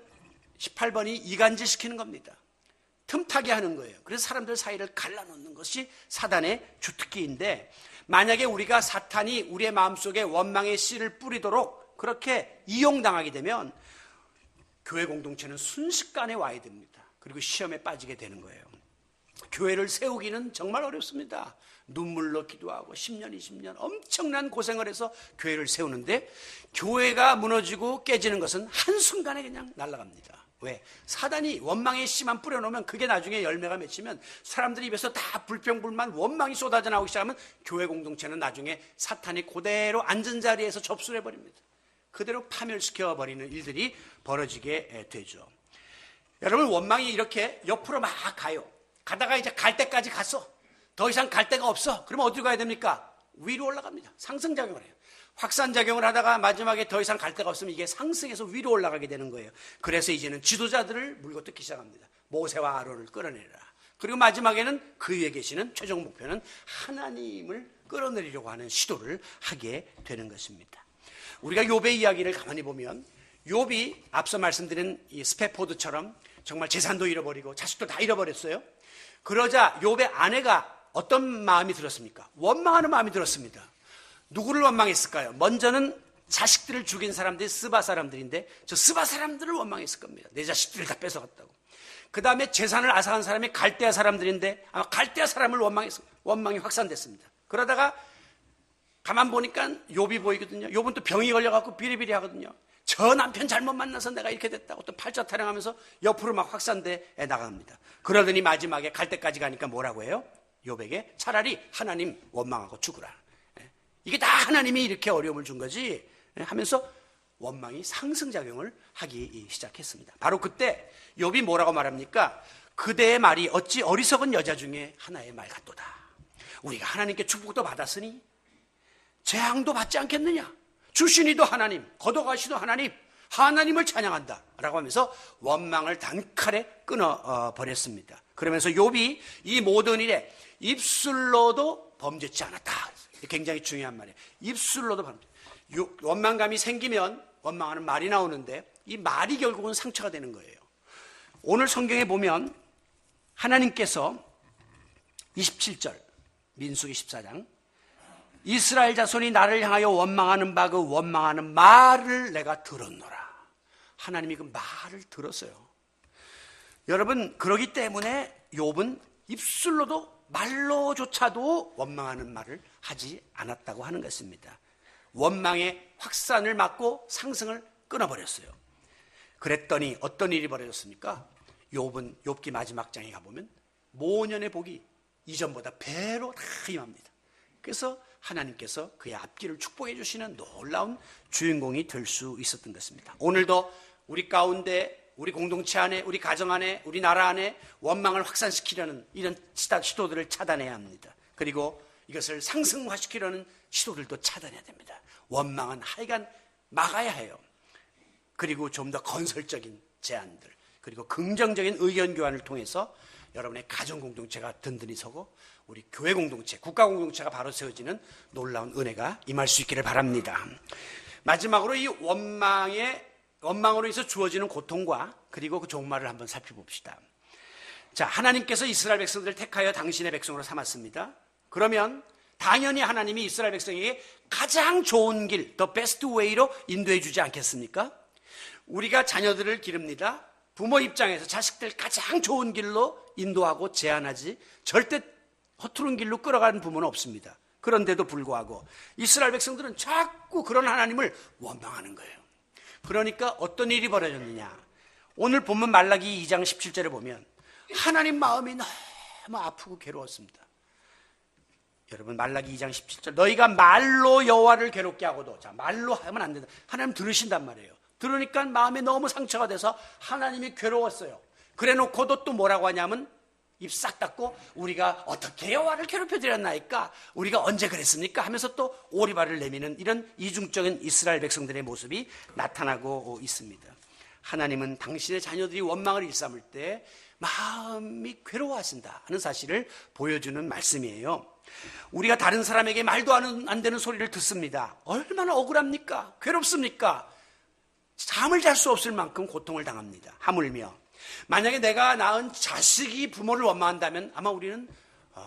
Speaker 1: 18번이 이간질시키는 겁니다. 틈타게 하는 거예요. 그래서 사람들 사이를 갈라놓는 것이 사단의 주특기인데 만약에 우리가 사탄이 우리의 마음속에 원망의 씨를 뿌리도록 그렇게 이용당하게 되면 교회 공동체는 순식간에 와야 됩니다. 그리고 시험에 빠지게 되는 거예요. 교회를 세우기는 정말 어렵습니다. 눈물로 기도하고 10년, 20년 엄청난 고생을 해서 교회를 세우는데 교회가 무너지고 깨지는 것은 한순간에 그냥 날아갑니다. 왜? 사단이 원망의 씨만 뿌려놓으면 그게 나중에 열매가 맺히면 사람들이 입에서 다 불평불만 원망이 쏟아져 나오기 시작하면 교회 공동체는 나중에 사탄이 그대로 앉은 자리에서 접수를 해버립니다. 그대로 파멸시켜버리는 일들이 벌어지게 되죠. 여러분, 원망이 이렇게 옆으로 막 가요. 가다가 이제 갈 때까지 갔어. 더 이상 갈 데가 없어. 그러면 어디로 가야 됩니까? 위로 올라갑니다. 상승작용을 해요. 확산작용을 하다가 마지막에 더 이상 갈 데가 없으면 이게 상승해서 위로 올라가게 되는 거예요. 그래서 이제는 지도자들을 물고 뜯기 시작합니다. 모세와 아론을 끌어내리라. 그리고 마지막에는 그 위에 계시는 최종 목표는 하나님을 끌어내리려고 하는 시도를 하게 되는 것입니다. 우리가 욥의 이야기를 가만히 보면 욥이 앞서 말씀드린 이 스페포드처럼 정말 재산도 잃어버리고 자식도 다 잃어버렸어요. 그러자 욥의 아내가 어떤 마음이 들었습니까? 원망하는 마음이 들었습니다. 누구를 원망했을까요? 먼저는 자식들을 죽인 사람들이 스바 사람들인데 저 스바 사람들을 원망했을 겁니다. 내 자식들을 다 뺏어갔다고. 그 다음에 재산을 앗아간 사람이 갈대아 사람들인데 아마 갈대아 사람을 원망이 확산됐습니다. 그러다가 가만 보니까 욥이 보이거든요. 욥은 또 병이 걸려갖고 비리비리 하거든요. 저 남편 잘못 만나서 내가 이렇게 됐다고 또 팔자 타령하면서 옆으로 막 확산돼 나갑니다. 그러더니 마지막에 갈 때까지 가니까 뭐라고 해요? 욥에게 차라리 하나님 원망하고 죽으라. 이게 다 하나님이 이렇게 어려움을 준 거지 하면서 원망이 상승작용을 하기 시작했습니다. 바로 그때 욥이 뭐라고 말합니까? 그대의 말이 어찌 어리석은 여자 중에 하나의 말 같도다. 우리가 하나님께 축복도 받았으니 재앙도 받지 않겠느냐? 주시니도 하나님, 걷어가시도 하나님, 하나님을 찬양한다 라고 하면서 원망을 단칼에 끊어버렸습니다. 그러면서 욥이 이 모든 일에 입술로도 범죄치 않았다. 굉장히 중요한 말이에요. 입술로도 범죄. 원망감이 생기면 원망하는 말이 나오는데 이 말이 결국은 상처가 되는 거예요. 오늘 성경에 보면 하나님께서 27절 민수기 14장 이스라엘 자손이 나를 향하여 원망하는 바 그 원망하는 말을 내가 들었노라. 하나님이 그 말을 들었어요. 여러분, 그러기 때문에 욥은 입술로도 말로조차도 원망하는 말을 하지 않았다고 하는 것입니다. 원망의 확산을 막고 상승을 끊어버렸어요. 그랬더니 어떤 일이 벌어졌습니까? 욥은 욥기 마지막 장에 가보면 모년의 복이 이전보다 배로 다 임합니다. 그래서 하나님께서 그의 앞길을 축복해 주시는 놀라운 주인공이 될 수 있었던 것입니다. 오늘도 우리 가운데, 우리 공동체 안에, 우리 가정 안에, 우리 나라 안에 원망을 확산시키려는 이런 시도들을 차단해야 합니다. 그리고 이것을 상승화시키려는 시도들도 차단해야 됩니다. 원망은 하여간 막아야 해요. 그리고 좀 더 건설적인 제안들, 그리고 긍정적인 의견 교환을 통해서 여러분의 가정 공동체가 든든히 서고 우리 교회 공동체, 국가 공동체가 바로 세워지는 놀라운 은혜가 임할 수 있기를 바랍니다. 마지막으로 이 원망으로 인해서 주어지는 고통과 그리고 그 종말을 한번 살펴봅시다. 자, 하나님께서 이스라엘 백성들을 택하여 당신의 백성으로 삼았습니다. 그러면 당연히 하나님이 이스라엘 백성에게 가장 좋은 길, the best way로 인도해 주지 않겠습니까? 우리가 자녀들을 기릅니다. 부모 입장에서 자식들 가장 좋은 길로 인도하고 제안하지 절대 허투른 길로 끌어가는 부모는 없습니다. 그런데도 불구하고 이스라엘 백성들은 자꾸 그런 하나님을 원망하는 거예요. 그러니까 어떤 일이 벌어졌느냐. 오늘 본문 말라기 2장 17절에 보면 하나님 마음이 너무 아프고 괴로웠습니다. 여러분 말라기 2장 17절 너희가 말로 여호와를 괴롭게 하고도, 자 말로 하면 안 된다. 하나님 들으신단 말이에요. 들으니까 마음에 너무 상처가 돼서 하나님이 괴로웠어요. 그래 놓고도 또 뭐라고 하냐면 입 싹 닫고 우리가 어떻게 여호와를 괴롭혀 드렸나이까, 우리가 언제 그랬습니까 하면서 또 오리발을 내미는 이런 이중적인 이스라엘 백성들의 모습이 나타나고 있습니다. 하나님은 당신의 자녀들이 원망을 일삼을 때 마음이 괴로워하신다 하는 사실을 보여주는 말씀이에요. 우리가 다른 사람에게 말도 안 되는 소리를 듣습니다. 얼마나 억울합니까? 괴롭습니까? 잠을 잘 수 없을 만큼 고통을 당합니다. 하물며 만약에 내가 낳은 자식이 부모를 원망한다면 아마 우리는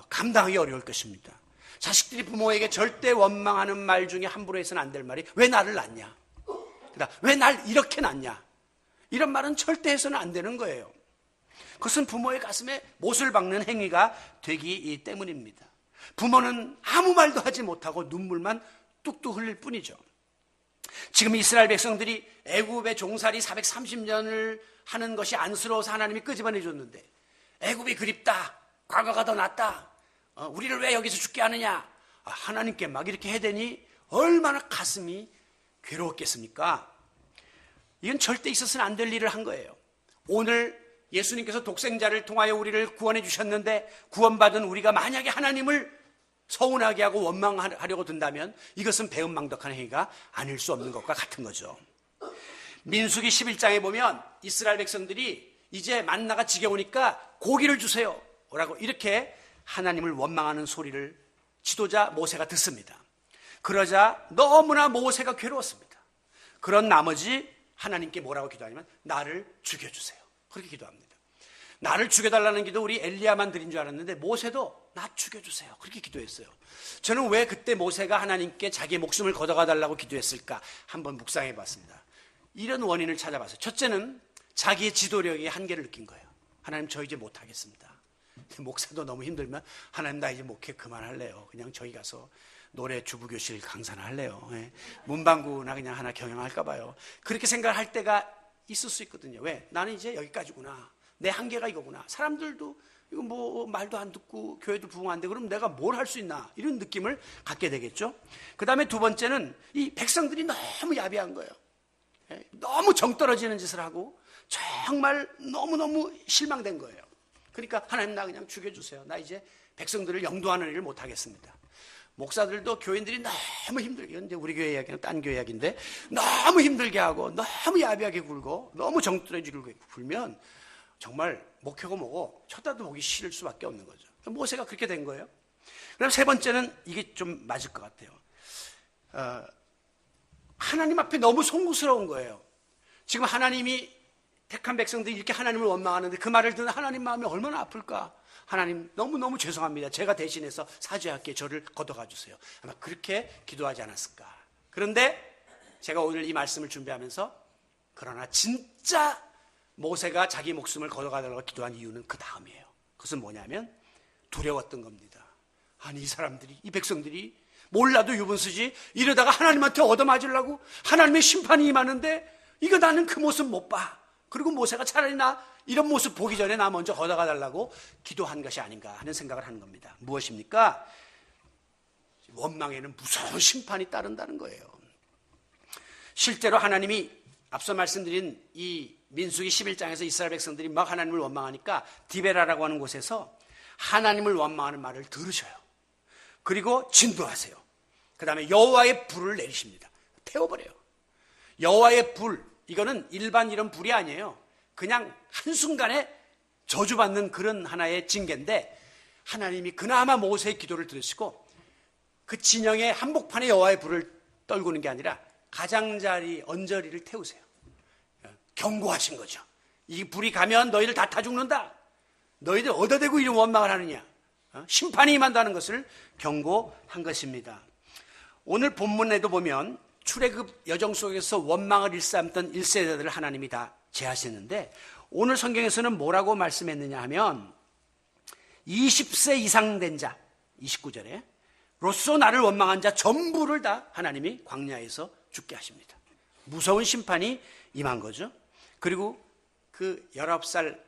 Speaker 1: 감당하기 어려울 것입니다. 자식들이 부모에게 절대 원망하는 말 중에 함부로 해서는 안 될 말이 왜 나를 낳냐? 왜 날 이렇게 낳냐? 이런 말은 절대 해서는 안 되는 거예요. 그것은 부모의 가슴에 못을 박는 행위가 되기 때문입니다. 부모는 아무 말도 하지 못하고 눈물만 뚝뚝 흘릴 뿐이죠. 지금 이스라엘 백성들이 애굽의 종살이 430년을 하는 것이 안쓰러워서 하나님이 끄집어내 줬는데 애굽이 그립다, 과거가 더 낫다, 우리를 왜 여기서 죽게 하느냐, 하나님께 막 이렇게 해대니 얼마나 가슴이 괴로웠겠습니까? 이건 절대 있어서는 안 될 일을 한 거예요. 오늘 예수님께서 독생자를 통하여 우리를 구원해 주셨는데 구원받은 우리가 만약에 하나님을 서운하게 하고 원망하려고 든다면 이것은 배은망덕한 행위가 아닐 수 없는 것과 같은 거죠. 민수기 11장에 보면 이스라엘 백성들이 이제 만나가 지겨우니까 고기를 주세요 라고 이렇게 하나님을 원망하는 소리를 지도자 모세가 듣습니다. 그러자 너무나 모세가 괴로웠습니다. 그런 나머지 하나님께 뭐라고 기도하냐면 나를 죽여주세요, 그렇게 기도합니다. 나를 죽여달라는 기도 우리 엘리야만 드린 줄 알았는데 모세도 나 죽여주세요 그렇게 기도했어요. 저는 왜 그때 모세가 하나님께 자기의 목숨을 걷어가달라고 기도했을까 한번 묵상해 봤습니다. 이런 원인을 찾아봤어요. 첫째는 자기의 지도력의 한계를 느낀 거예요. 하나님 저 이제 못하겠습니다. 목사도 너무 힘들면 하나님 나 이제 목회 그만할래요. 그냥 저기 가서 노래 주부교실 강사나 할래요. 문방구나 그냥 하나 경영할까 봐요. 그렇게 생각할 때가 있을 수 있거든요. 왜? 나는 이제 여기까지구나. 내 한계가 이거구나. 사람들도 이거 뭐 말도 안 듣고 교회도 부흥 안 되고 그럼 내가 뭘 할 수 있나 이런 느낌을 갖게 되겠죠. 그 다음에 두 번째는 이 백성들이 너무 야비한 거예요. 너무 정 떨어지는 짓을 하고 정말 너무너무 실망된 거예요. 그러니까 하나님 나 그냥 죽여주세요. 나 이제 백성들을 영도하는 일을 못하겠습니다. 목사들도 교인들이 너무 힘들게, 근데 우리 교회 이야기는 딴 교회 이야기인데 너무 힘들게 하고 너무 야비하게 굴고 너무 정 떨어지게 굴면 정말 목회고 뭐고 쳐다도 보기 싫을 수밖에 없는 거죠. 모세가 그렇게 된 거예요. 그다음 세 번째는 이게 좀 맞을 것 같아요. 하나님 앞에 너무 송구스러운 거예요. 지금 하나님이 택한 백성들이 이렇게 하나님을 원망하는데 그 말을 듣는 하나님 마음이 얼마나 아플까. 하나님 너무너무 죄송합니다. 제가 대신해서 사죄할게. 저를 걷어가 주세요. 아마 그렇게 기도하지 않았을까. 그런데 제가 오늘 이 말씀을 준비하면서 그러나 진짜 모세가 자기 목숨을 걷어가달라고 기도한 이유는 그 다음이에요. 그것은 뭐냐면 두려웠던 겁니다. 아니 이 사람들이, 이 백성들이 몰라도 유분수지 이러다가 하나님한테 얻어맞으려고 하나님의 심판이 임하는데 이거 나는 그 모습 못 봐. 그리고 모세가 차라리 나 이런 모습 보기 전에 나 먼저 걷어가달라고 기도한 것이 아닌가 하는 생각을 하는 겁니다. 무엇입니까? 원망에는 무서운 심판이 따른다는 거예요. 실제로 하나님이 앞서 말씀드린 이 민수기 11장에서 이스라엘 백성들이 막 하나님을 원망하니까 디베라라고 하는 곳에서 하나님을 원망하는 말을 들으셔요. 그리고 진도하세요. 그 다음에 여호와의 불을 내리십니다. 태워버려요. 여호와의 불, 이거는 일반 이런 불이 아니에요. 그냥 한순간에 저주받는 그런 하나의 징계인데 하나님이 그나마 모세의 기도를 들으시고 그 진영의 한복판에 여호와의 불을 떨구는 게 아니라 가장자리 언저리를 태우세요. 경고하신 거죠. 이 불이 가면 너희들 다 타 죽는다. 너희들 얻어대고 이런 원망을 하느냐. 심판이 임한다는 것을 경고한 것입니다. 오늘 본문에도 보면 출애굽 여정 속에서 원망을 일삼던 1세대들을 하나님이 다 제하셨는데 오늘 성경에서는 뭐라고 말씀했느냐 하면 20세 이상 된 자, 29절에 로써 나를 원망한 자 전부를 다 하나님이 광야에서 죽게 하십니다. 무서운 심판이 임한 거죠. 그리고 그 19살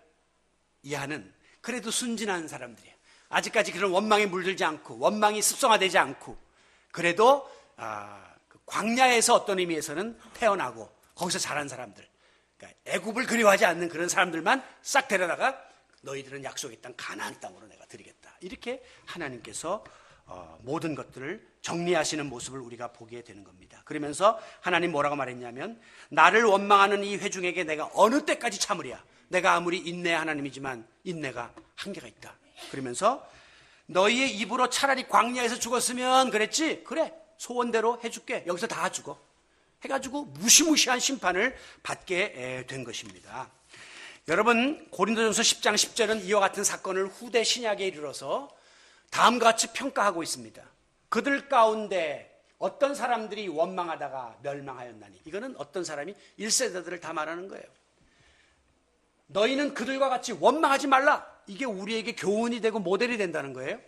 Speaker 1: 이하는 그래도 순진한 사람들이에요. 아직까지 그런 원망에 물들지 않고 원망이 습성화되지 않고 그래도 그 광야에서 어떤 의미에서는 태어나고 거기서 자란 사람들, 그러니까 애굽을 그리워하지 않는 그런 사람들만 싹 데려다가 너희들은 약속의 땅 가나안 땅으로 내가 드리겠다. 이렇게 하나님께서 모든 것들을 정리하시는 모습을 우리가 보게 되는 겁니다. 그러면서 하나님 뭐라고 말했냐면 나를 원망하는 이 회중에게 내가 어느 때까지 참으랴. 내가 아무리 인내 하나님이지만 인내가 한계가 있다. 그러면서 너희의 입으로 차라리 광야에서 죽었으면 그랬지? 그래, 소원대로 해줄게. 여기서 다 죽어. 해가지고 무시무시한 심판을 받게 된 것입니다. 여러분, 고린도전서 10장 10절은 이와 같은 사건을 후대 신약에 이르러서 다음과 같이 평가하고 있습니다. 그들 가운데 어떤 사람들이 원망하다가 멸망하였나니, 이거는 어떤 사람이 1세대들을 다 말하는 거예요. 너희는 그들과 같이 원망하지 말라. 이게 우리에게 교훈이 되고 모델이 된다는 거예요.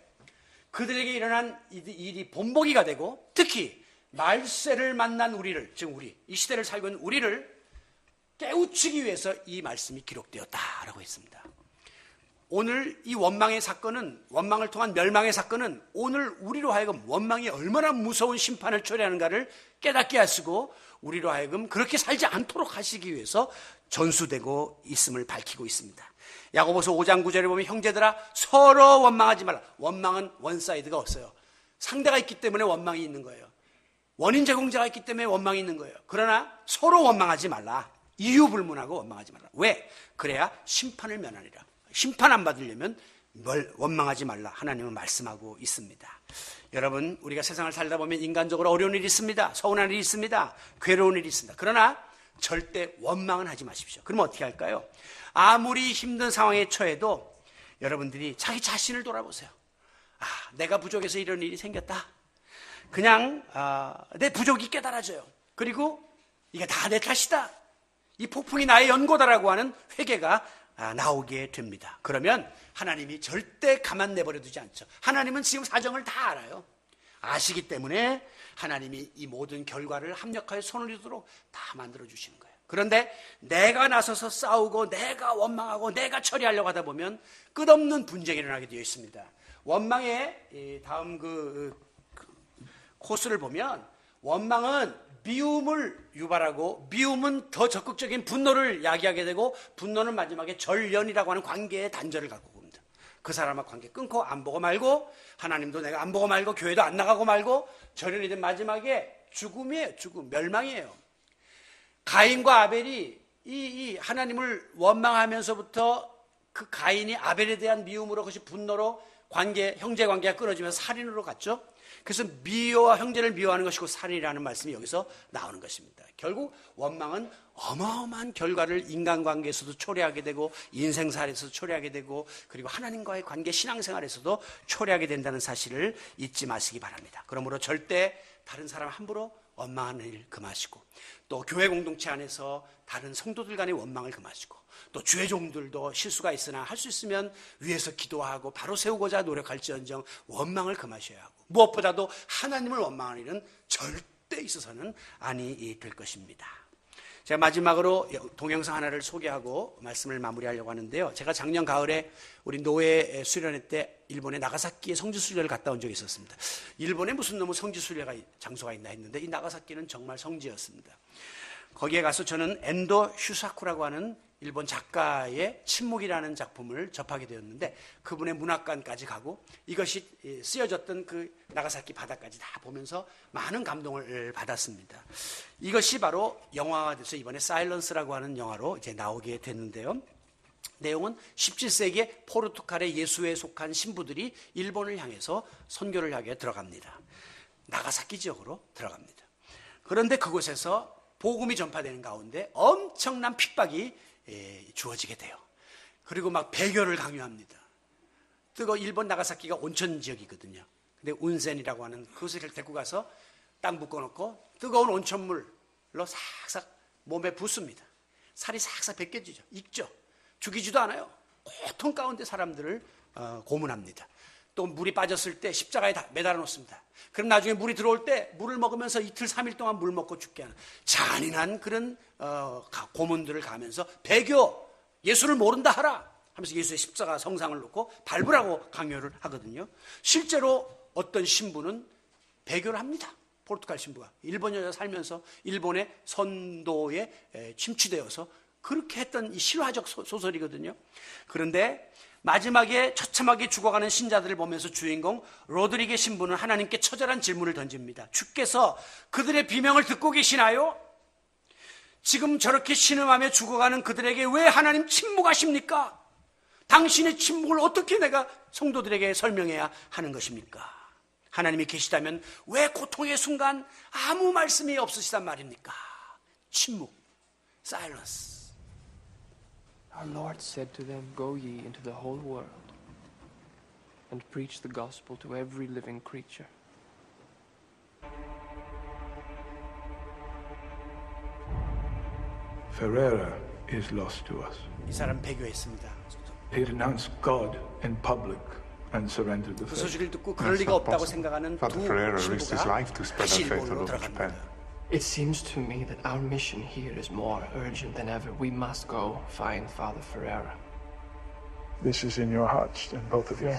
Speaker 1: 그들에게 일어난 일이 본보기가 되고 특히 말세를 만난 우리를, 지금 우리 이 시대를 살고 있는 우리를 깨우치기 위해서 이 말씀이 기록되었다라고 했습니다. 오늘 이 원망의 사건은, 원망을 통한 멸망의 사건은 오늘 우리로 하여금 원망이 얼마나 무서운 심판을 초래하는가를 깨닫게 하시고 우리로 하여금 그렇게 살지 않도록 하시기 위해서 전수되고 있음을 밝히고 있습니다. 야고보서 5장 9절에 보면 형제들아 서로 원망하지 말라. 원망은 원사이드가 없어요. 상대가 있기 때문에 원망이 있는 거예요. 원인 제공자가 있기 때문에 원망이 있는 거예요. 그러나 서로 원망하지 말라. 이유 불문하고 원망하지 말라. 왜? 그래야 심판을 면하리라. 심판 안 받으려면 원망하지 말라. 하나님은 말씀하고 있습니다. 여러분, 우리가 세상을 살다 보면 인간적으로 어려운 일이 있습니다. 서운한 일이 있습니다. 괴로운 일이 있습니다. 그러나 절대 원망은 하지 마십시오. 그러면 어떻게 할까요? 아무리 힘든 상황에 처해도 여러분들이 자기 자신을 돌아보세요. 내가 부족해서 이런 일이 생겼다. 그냥 내 부족이 깨달아져요. 그리고 이게 다 내 탓이다. 이 폭풍이 나의 연고다라고 하는 회개가 나오게 됩니다. 그러면 하나님이 절대 가만 내버려 두지 않죠. 하나님은 지금 사정을 다 알아요. 아시기 때문에 하나님이 이 모든 결과를 합력하여 손을 이루도록 다 만들어 주시는 거예요. 그런데 내가 나서서 싸우고 내가 원망하고 내가 처리하려고 하다 보면 끝없는 분쟁이 일어나게 되어 있습니다. 원망의 다음 코스를 보면 원망은 미움을 유발하고 미움은 더 적극적인 분노를 야기하게 되고 분노는 마지막에 절연이라고 하는 관계의 단절을 갖고 옵니다. 그 사람과 관계 끊고 안 보고 말고 하나님도 내가 안 보고 말고 교회도 안 나가고 말고 절연이 된 마지막에 죽음이에요. 죽음, 멸망이에요. 가인과 아벨이 이 하나님을 원망하면서부터 그 가인이 아벨에 대한 미움으로 그것이 분노로 형제 관계가 끊어지면서 살인으로 갔죠. 그래서 미워와 형제를 미워하는 것이고 살인이라는 말씀이 여기서 나오는 것입니다. 결국 원망은 어마어마한 결과를 인간관계에서도 초래하게 되고 인생살에서도 초래하게 되고 그리고 하나님과의 관계 신앙생활에서도 초래하게 된다는 사실을 잊지 마시기 바랍니다. 그러므로 절대 다른 사람 함부로 원망하는 일 금하시고 또 교회 공동체 안에서 다른 성도들 간의 원망을 금하시고 또 주의 종들도 실수가 있으나 할 수 있으면 위에서 기도하고 바로 세우고자 노력할지언정 원망을 금하셔야 하고 무엇보다도 하나님을 원망하는 일은 절대 있어서는 아니 될 것입니다. 제가 마지막으로 동영상 하나를 소개하고 말씀을 마무리하려고 하는데요. 제가 작년 가을에 우리 노예 수련회 때 일본의 나가사키에 성지순례를 갔다 온 적이 있었습니다. 일본에 무슨 놈의 성지순례가 장소가 있나 했는데 이 나가사키는 정말 성지였습니다. 거기에 가서 저는 엔도 휴사쿠라고 하는 일본 작가의 침묵이라는 작품을 접하게 되었는데 그분의 문학관까지 가고 이것이 쓰여졌던 그 나가사키 바다까지 다 보면서 많은 감동을 받았습니다. 이것이 바로 영화가 돼서 이번에 사일런스라고 하는 영화로 이제 나오게 됐는데요. 내용은 17세기에 포르투갈의 예수에 속한 신부들이 일본을 향해서 선교를 하게 들어갑니다. 나가사키 지역으로 들어갑니다. 그런데 그곳에서 복음이 전파되는 가운데 엄청난 핍박이 주어지게 돼요. 그리고 막 배교를 강요합니다. 일본 나가사키가 온천 지역이거든요. 근데 운센이라고 하는 그곳을 데리고 가서 땅 묶어놓고 뜨거운 온천물로 싹싹 몸에 붓습니다. 살이 싹싹 벗겨지죠. 익죠. 죽이지도 않아요. 고통 가운데 사람들을 고문합니다. 또 물이 빠졌을 때 십자가에 다 매달아 놓습니다. 그럼 나중에 물이 들어올 때 물을 먹으면서 이틀 3일 동안 물 먹고 죽게 하는 잔인한 그런 고문들을 가면서 배교, 예수를 모른다 하라 하면서 예수의 십자가 성상을 놓고 밟으라고 강요를 하거든요. 실제로 어떤 신부는 배교를 합니다. 포르투갈 신부가 일본 여자 살면서 일본의 선도에 침투되어서 그렇게 했던 이 실화적 소설이거든요. 그런데 마지막에 처참하게 죽어가는 신자들을 보면서 주인공 로드리게 신부는 하나님께 처절한 질문을 던집니다. 주께서 그들의 비명을 듣고 계시나요? 지금 저렇게 신음하며 죽어가는 그들에게 왜 하나님 침묵하십니까? 당신의 침묵을 어떻게 내가 성도들에게 설명해야 하는 것입니까? 하나님이 계시다면 왜 고통의 순간 아무 말씀이 없으시단 말입니까? 침묵, silence.
Speaker 2: Our Lord said to them, "Go ye into the whole world and preach the gospel to every living creature."
Speaker 3: Ferreira is lost to us.
Speaker 1: 이 사람 배교했습니다.
Speaker 3: He renounced God in public and surrendered the
Speaker 1: 그
Speaker 3: faith.
Speaker 1: 소식을 듣고 그럴 리가 없다고 생각하는 두
Speaker 4: Father Ferreira risked his
Speaker 1: 신부가
Speaker 4: life to spread
Speaker 1: 다시
Speaker 4: our faith
Speaker 1: 일본으로
Speaker 4: all over Japan.
Speaker 1: 들어갑니다.
Speaker 2: It seems to me that our mission here is more urgent than ever. We must go find Father Ferreira.
Speaker 3: This is in your hearts, and both of you.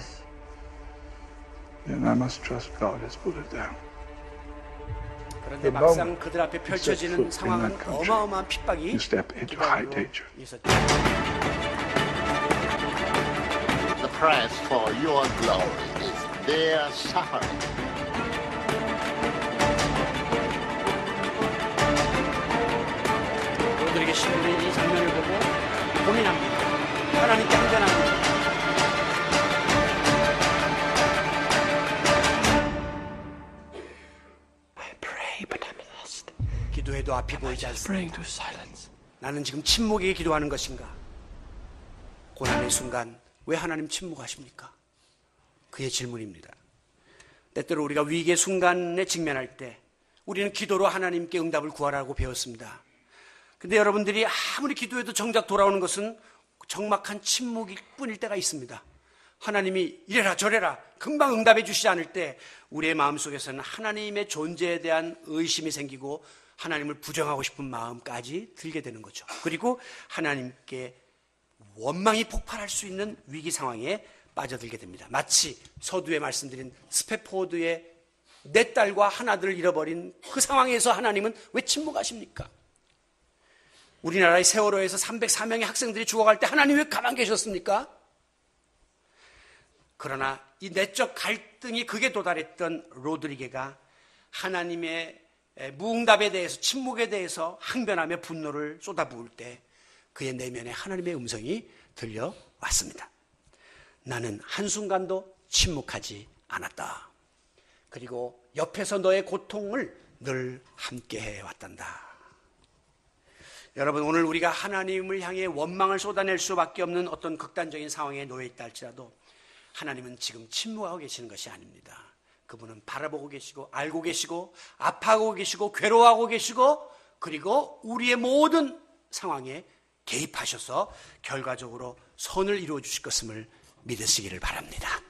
Speaker 3: Then I must trust God has put it down.
Speaker 1: 그런데 막상 그들 앞에 펼쳐지는 상황은 어마어마한 핍박이
Speaker 3: You step into high danger.
Speaker 1: 있었죠.
Speaker 5: The price for your glory is their suffering.
Speaker 1: 로드리게 신부는 이 장면을 보고 고민합니다. 하나님께 항변합니다.
Speaker 2: I pray, but I'm lost.
Speaker 1: 기도해도 앞이 보이지 않습니다.
Speaker 2: Praying to silence.
Speaker 1: 나는 지금 침묵에 기도하는 것인가? 고난의 순간 왜 하나님 침묵하십니까? 그의 질문입니다. 때때로 우리가 위기의 순간에 직면할 때 우리는 기도로 하나님께 응답을 구하라고 배웠습니다. 근데 여러분들이 아무리 기도해도 정작 돌아오는 것은 적막한 침묵일 뿐일 때가 있습니다. 하나님이 이래라 저래라 금방 응답해 주시지 않을 때 우리의 마음속에서는 하나님의 존재에 대한 의심이 생기고 하나님을 부정하고 싶은 마음까지 들게 되는 거죠. 그리고 하나님께 원망이 폭발할 수 있는 위기 상황에 빠져들게 됩니다. 마치 서두에 말씀드린 스패포드의 내 딸과 하나들을 잃어버린 그 상황에서 하나님은 왜 침묵하십니까? 우리나라의 세월호에서 304명의 학생들이 죽어갈 때 하나님 왜 가만 계셨습니까? 그러나 이 내적 갈등이 극에 도달했던 로드리게가 하나님의 무응답에 대해서 침묵에 대해서 항변하며 분노를 쏟아부을 때 그의 내면에 하나님의 음성이 들려왔습니다. 나는 한순간도 침묵하지 않았다. 그리고 옆에서 너의 고통을 늘 함께 해왔단다. 여러분, 오늘 우리가 하나님을 향해 원망을 쏟아낼 수밖에 없는 어떤 극단적인 상황에 놓여 있다 할지라도 하나님은 지금 침묵하고 계시는 것이 아닙니다. 그분은 바라보고 계시고 알고 계시고 아파하고 계시고 괴로워하고 계시고 그리고 우리의 모든 상황에 개입하셔서 결과적으로 선을 이루어 주실 것임을 믿으시기를 바랍니다.